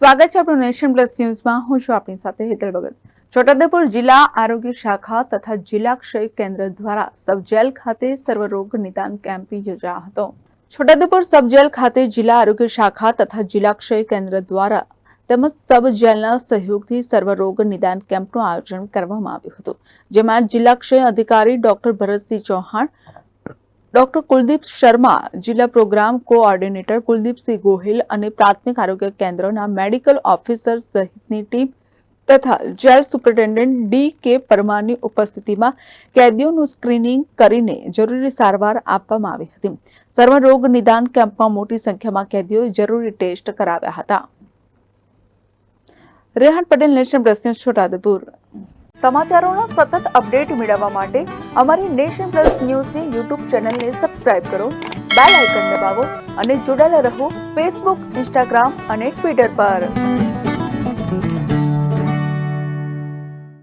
સ્વાગત છે આપણું નેશન પ્લસ ન્યૂઝમાં। હું છું આપની સાથે હેતલ ભગત। છોટાઉદેપુર જિલ્લા આરોગ્ય શાખા તથા જિલ્લા ક્ષય કેન્દ્ર દ્વારા સબ જેલ ખાતે સર્વરોગ નિદાન કેમ્પ યોજાયો હતો। છોટાઉદેપુર સબ જેલ ખાતે જિલ્લા આરોગ્ય શાખા તથા જિલ્લા ક્ષય કેન્દ્ર દ્વારા તેમજ સબ જેલના સહયોગથી સર્વરોગ નિદાન કેમ્પનું આયોજન કરવામાં આવ્યું હતું, જેમાં જિલ્લા ક્ષય અધિકારી ડોક્ટર ભરતસિંહ ચૌહાણ, ડોક્ટર કુલદીપ શર્મા, જિલ્લા પ્રોગ્રામ કોઓર્ડિનેટર કુલદીપસિંહ ગોહિલ અને પ્રાથમિક આરોગ્ય કેન્દ્રના મેડિકલ ઓફિસર સહિતની ટીમ તથા જેલ સુપ્રિન્ટેન્ડન્ટ ડી.કે. પરમારની ઉપસ્થિતિમાં કેદીઓનું સ્ક્રીનિંગ કરીને જરૂરી સારવાર આપવામાં આવી હતી। સર્વરોગ નિદાન કેમ્પમાં મોટી સંખ્યામાં કેદીઓએ જરૂરી ટેસ્ટ કરાવ્યા હતા। Rehan Patel, Nation Plus News, Chhotaudepur. સમાચારોના સતત અપડેટ મેળવવા માટે અમારી નેશન પ્લસ ન્યૂઝની યુટ્યુબ ચેનલને સબસ્ક્રાઇબ કરો, બેલ આઇકન દબાવો અને જોડાયેલા રહો ફેસબુક, ઇન્સ્ટાગ્રામ અને ટ્વિટર પર।